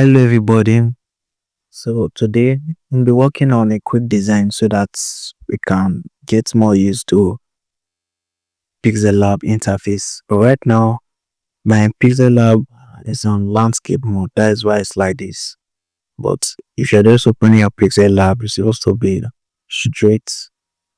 Hello everybody. So today we'll be working on a quick design so that we can get more used to Pixel Lab interface. But right now my Pixel Lab is on landscape mode. That is why it's like this. But if you're just opening your Pixel Lab, it's supposed to be straight.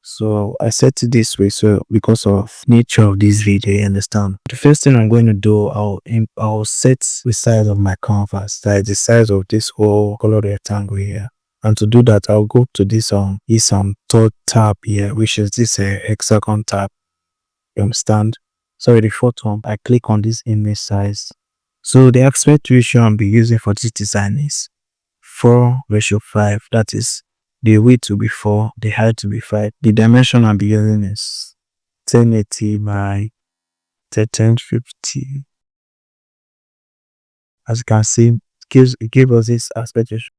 So I set it this way so because of nature of this video, you understand. The first thing I'm going to do, I'll set the size of my canvas, that is the size of this whole color rectangle here. And to do that, I'll go to this third tab here, which is this hexagon tab. You understand? Sorry, the fourth one. I click on this image size. So the aspect ratio I'll be using for this design is 4:5. That is the width to be 4, the height to be 5. The dimension I'll be using is 1080 by 1350. As you can see, it gives us this aspect ratio.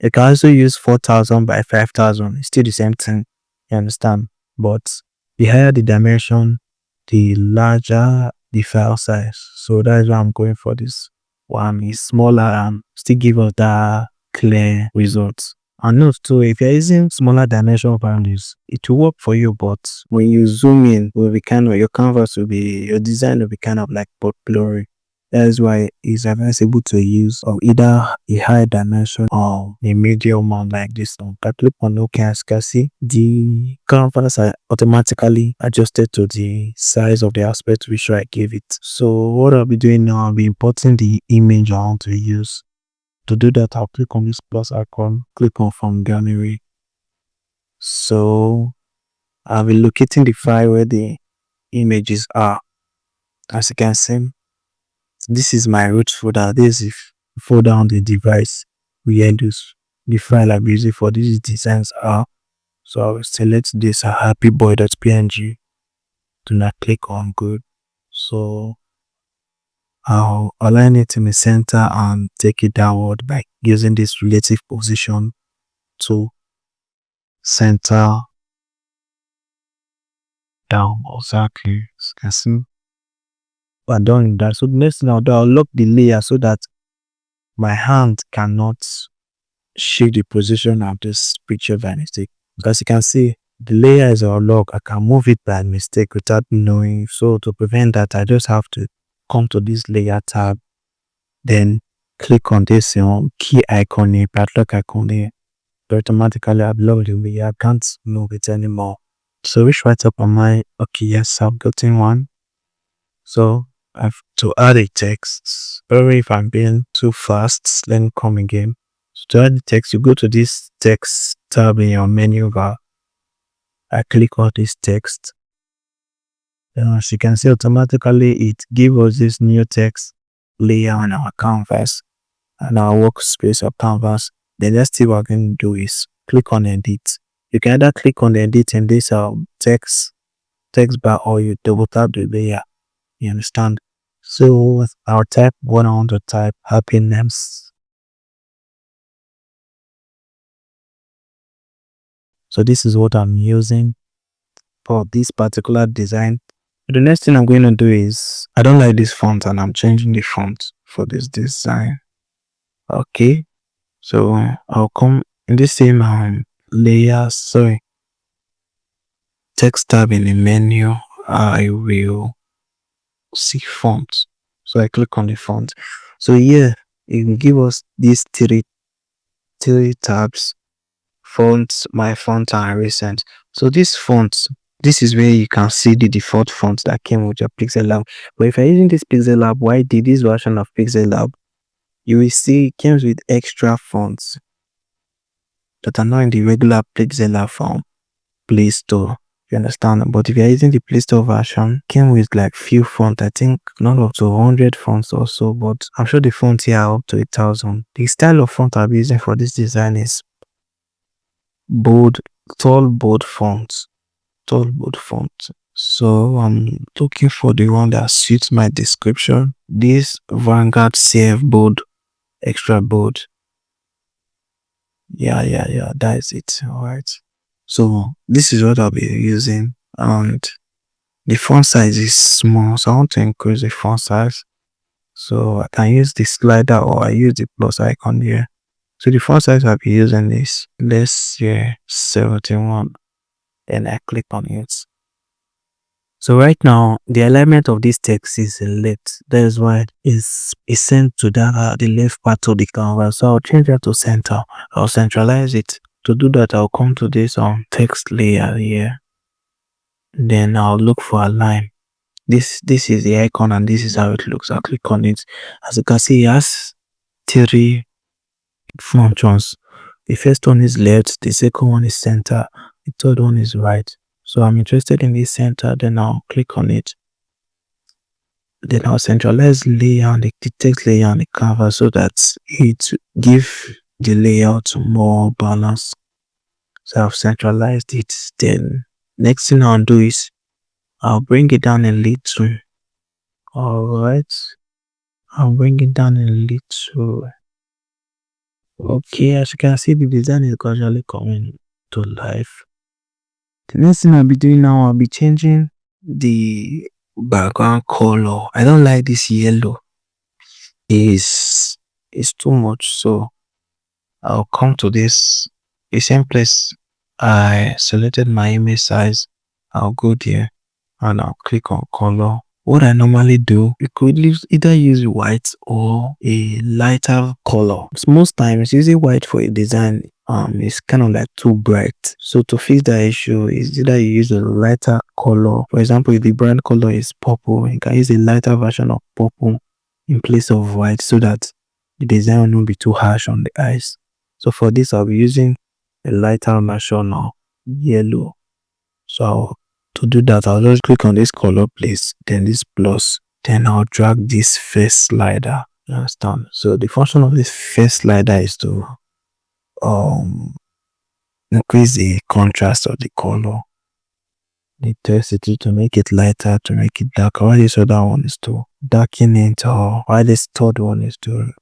You can also use 4000 by 5000. It's still the same thing. You understand? But the higher the dimension, the larger the file size. So that's why I'm going for this one. Is smaller and still give us that clear results. And note too, if you're using smaller dimension values, it will work for you, but when you zoom in, your canvas will be, your design will be kind of like blurry. That is why it's advisable to use either a high dimension or a medium one like this one. I click on OK, as you can see, the canvas are automatically adjusted to the size of the aspect ratio I gave it. So what I'll be doing now, I'll be importing the image I want to use. To do that, I'll click on this plus icon, click on from gallery. So I'll be locating the file where the images are. As you can see, this is my root folder. This is folder on the device where the file I'm using for these designs are. So I will select this happyboy.png. Do not click on good. So I'll align it in the center and take it downward by using this relative position to center down exactly. As you can see, I'm done that. So the next thing I'll do, I'll lock the layer so that my hand cannot shift the position of this picture by mistake. Because you can see the layer is unlocked. I can move it by mistake without knowing. So to prevent that, I just have to come to this layer tab, then click on this key icon here, padlock icon here. Automatically upload the layer. I can't move it anymore. So which right up on my, okay, yes, I've gotten one. So I have to add a text. Sorry if I'm being too fast. Let me come again. So to add the text, you go to this text tab in your menu bar. I click on this text. Then as you can see, automatically it gives us this new text layer on our canvas and our workspace of canvas. The next thing we're going to do is click on edit. You can either click on the edit in this text bar, or you double tap the layer. You understand? So I'll type what I want to type, happiness. So this is what I'm using for this particular design. The next thing I'm going to do is, I don't like this font and I'm changing the font for this design. Okay. So I'll come in the same text tab in the menu. I will see font. So I click on the font. So here it will give us these three tabs: fonts, my font, and recent. So this font, this is where you can see the default font that came with your Pixel Lab. But if you're using this Pixel Lab, why did this version of Pixel Lab, you will see it comes with extra fonts that are not in the regular Pixel Lab from Play Store. You understand? But if you're using the Play Store version, came with like few fonts. I think not up to 100 fonts or so, but I'm sure the fonts here are up to 1000. The style of font I'll be using for this design is tall bold font. So I'm looking for the one that suits my description. This Vanguard CF bold, extra bold. Yeah, that is it. All right. So this is what I'll be using, and the font size is small, so I want to increase the font size. So I can use the slider or I use the plus icon here. So the font size I'll be using is, let's say 71, and I click on it. So right now the alignment of this text is left. That is why it's sent to the left part of the canvas. So I'll change that to center. I'll centralize it. To do that, I'll come to this text layer here. Then I'll look for align. This is the icon and this is how it looks. I'll click on it. As you can see, it has 3 functions. The first one is left, the second one is center, the third one is right. So I'm interested in this center, then I'll click on it. Then I'll centralize layer on the text layer on the canvas so that it give the layout more balance. So I've centralized it. Then next thing I'll do is I'll bring it down a little. Alright. I'll bring it down a little. Okay, as you can see, the design is gradually coming to life. The next thing I'll be doing now, I'll be changing the background color. I don't like this yellow. It's too much, so I'll come to this, the same place I selected my image size. I'll go there and I'll click on color. What I normally do, you could either use white or a lighter color. Most times using white for a design is kind of like too bright. So to fix that issue is either you use a lighter color. For example, if the brand color is purple, you can use a lighter version of purple in place of white so that the design will not be too harsh on the eyes. So for this, I'll be using a lighter version of yellow. So to do that, I'll just click on this color place, then this plus, then I'll drag this first slider. You understand? So the function of this first slider is to increase the contrast of the color, the intensity, to make it lighter, to make it darker. While this other one is to darken it, or while this third one is to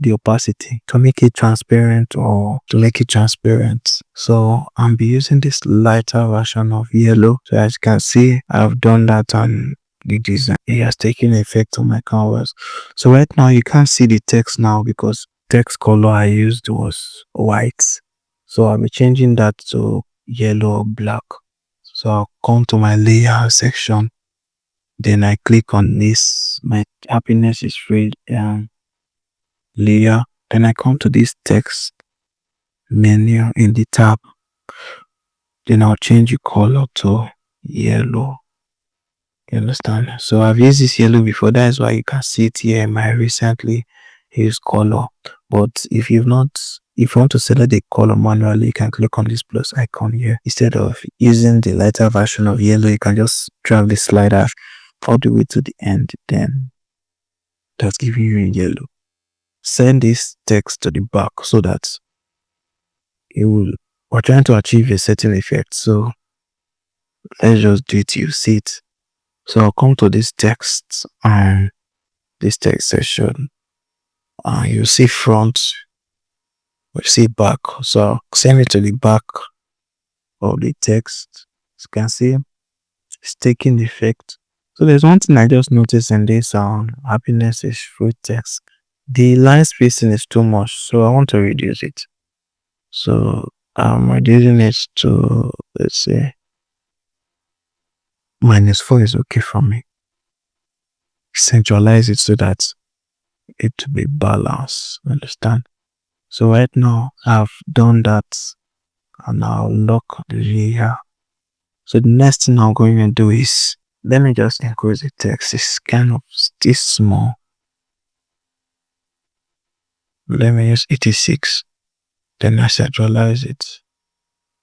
the opacity, to make it transparent or to make it transparent. So I'll be using this lighter version of yellow. So as you can see, I've done that on the design. It has taken effect on my canvas. So right now you can't see the text now because text color I used was white. So I'll be changing that to yellow or black. So I'll come to my layer section. Then I click on this. My happiness is free layer. Then I come to this text menu in the tab. Then I'll change the color to yellow. You understand? So I've used this yellow before. That is why you can see it here in my recently used color. But if you want to select the color manually, you can click on this plus icon here. Instead of using the lighter version of yellow, you can just drag the slider all the way to the end. Then that's giving you a yellow. Send this text to the back so that we're trying to achieve a certain effect. So let's just do it. You see it. So I'll come to this text and this text section. You see front, we see back. So I'll send it to the back of the text. As you can see, it's taking effect. So there's one thing I just noticed in this happiness is free text. The line spacing is too much, so I want to reduce it. So I'm reducing it to, let's say, -4 is okay for me. Centralize it so that it will be balanced. Understand? So right now I've done that and I'll lock the layer. So the next thing I'm going to do is, let me just increase the text. It's kind of still small. Let me use 86. Then I centralize it.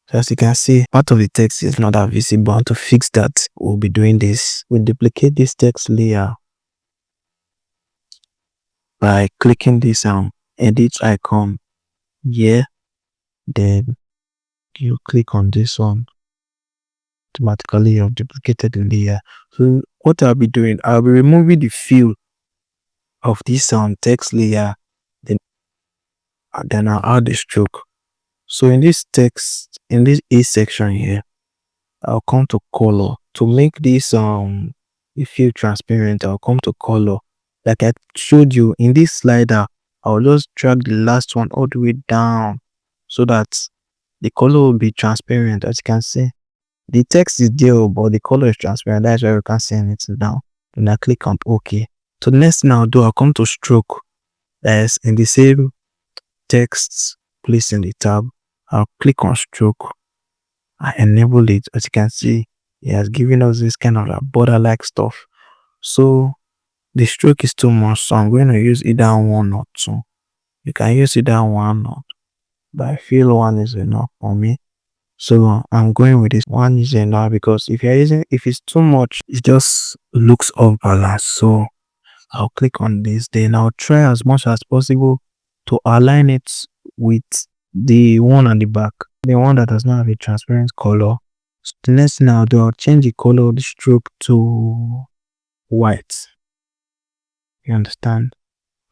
So as you can see, part of the text is not that visible. To fix that, we'll be doing this. We'll duplicate this text layer by clicking this edit icon here. Then you click on this one. Automatically you've duplicated the layer. So what I'll be doing, I'll be removing the fill of this text layer. Then I'll add the stroke. So in this text, in this A section here, I'll come to color. To make this fill transparent, I'll come to color. Like I showed you in this slider, I'll just drag the last one all the way down so that the color will be transparent. As you can see, the text is there, but the color is transparent. That's why you can see anything now. And I click on OK. So the next thing I'll do, I'll come to stroke. As in the same text place in the tab, I'll click on stroke. I enable it. As you can see, it has given us this kind of border-like stuff. So the stroke is too much, so I'm going to use either one or two. You can use either one or two, but I feel one is enough for me. So I'm going with this one is enough, because if it's too much, it just looks off balance. So I'll click on this, then I'll try as much as possible to align it with the one at the back, the one that does not have a transparent color. So the next thing I'll do, I'll change the color of the stroke to white. You understand?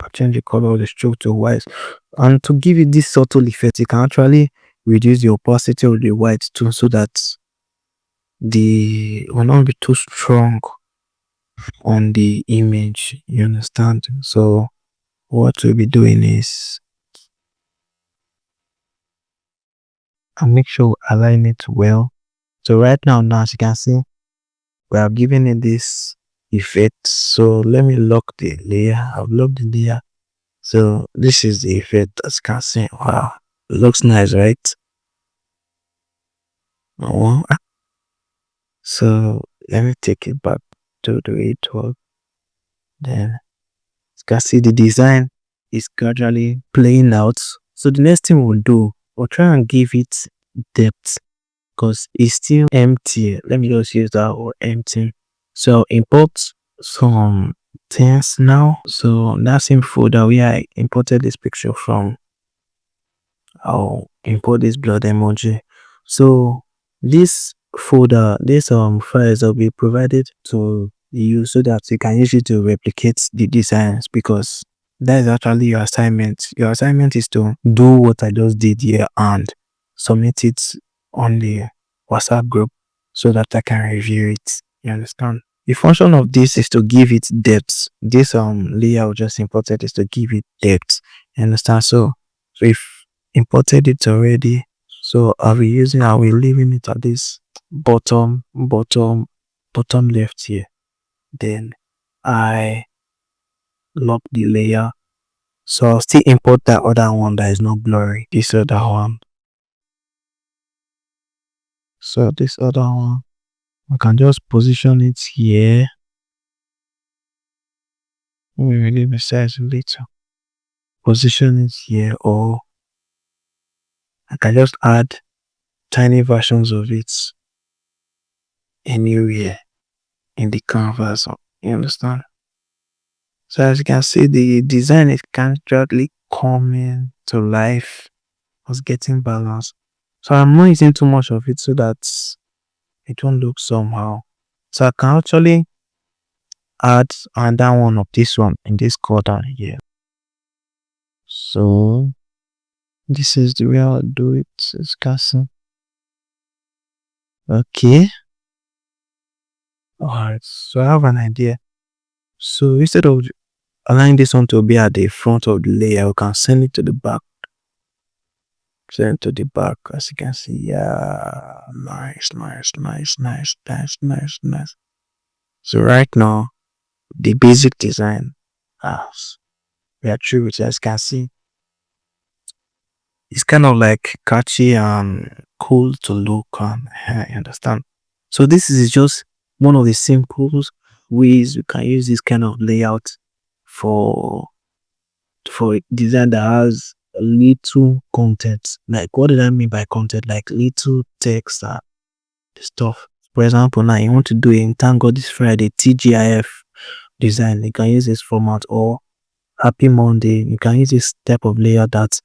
I'll change the color of the stroke to white. And to give it this subtle effect, you can actually reduce the opacity of the white too, so that the will not be too strong on the image. You understand? So what we'll be doing is I'll make sure we align it well. So right now, as you can see, we have given it this effect. So let me lock the layer. I've locked the layer. So this is the effect. As you can see, wow, it looks nice, right? Oh, so let me take it back to the way it was. Then you can see the design is gradually playing out. So the next thing we'll do, we'll try and give it depth, because it's still empty. Let me just use that word, empty. So import some things now. So that same folder where I imported this picture from, I'll import this blood emoji. So this folder, this files will be provided to you so that you can use it to replicate the designs, because that is actually your assignment. Your assignment is to do what I just did here and submit it on the WhatsApp group so that I can review it. You understand? The function of this is to give it depth. This layer I just imported is to give it depth. You understand? So if imported it already, so I'll be leaving it at this bottom left here. Then I lock the layer. So I'll still import that other one that is not blurry. This other one. So this other one, I can just position it here. Let me reduce the size a little. Position it here, or I can just add tiny versions of it anywhere in the canvas. You understand? So as you can see, the design is gradually coming to life. I was getting balanced. So I'm not using too much of it so that it won't look somehow. So I can actually add another one of this one in this corner here. So this is the way I'll do it. It's casting. Okay. Alright, so I have an idea. So instead of allowing this one to be at the front of the layer, we can send it to the back. Send it to the back, as you can see. Yeah, nice. So right now, the basic design, we are through with it. As you can see, it's kind of like catchy and cool to look on. You understand? So this is just one of the simple ways you can use this kind of layout for design that has little content. Like, what did I mean by content? Like little text and stuff. For example, now you want to do a Thank God This Friday TGIF design, you can use this format, or Happy Monday, you can use this type of layout that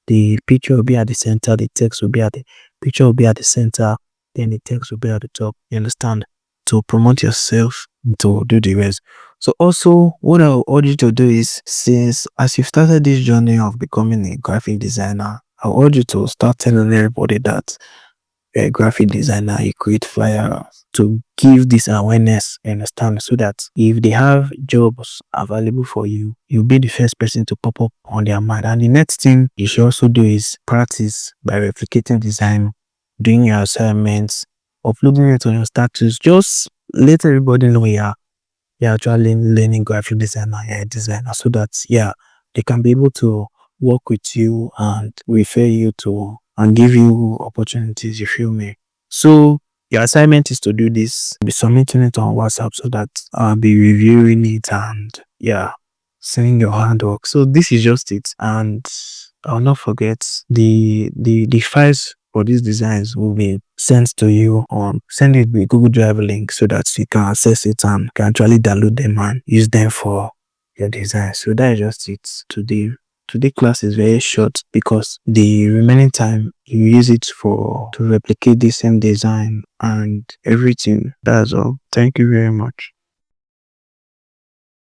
the picture will be at the center, the text will be at the picture will be at the center, then the text will be at the top. You understand? To promote yourself, to do the rest. So also, what I would urge you to do is, since as you've started this journey of becoming a graphic designer, I urge you to start telling everybody that a graphic designer, you create flyer to give this awareness, understand, so that if they have jobs available for you, you'll be the first person to pop up on their mind. And the next thing you should also do is practice by replicating design, doing your assignments, uploading it on your status. Just let everybody know you're actually learning graphic design and you're a designer, so that they can be able to work with you and refer you to and give you opportunities, you feel me? So your assignment is to do this, be submitting it on WhatsApp so that I'll be reviewing it and seeing your handwork. So this is just it. And I'll not forget the files for these designs will be sent to you on send it with Google Drive link so that you can access it and can actually download them and use them for your design. So that is just it. Today class is very short because the remaining time you use it for to replicate the same design and everything. That's all. Thank you very much.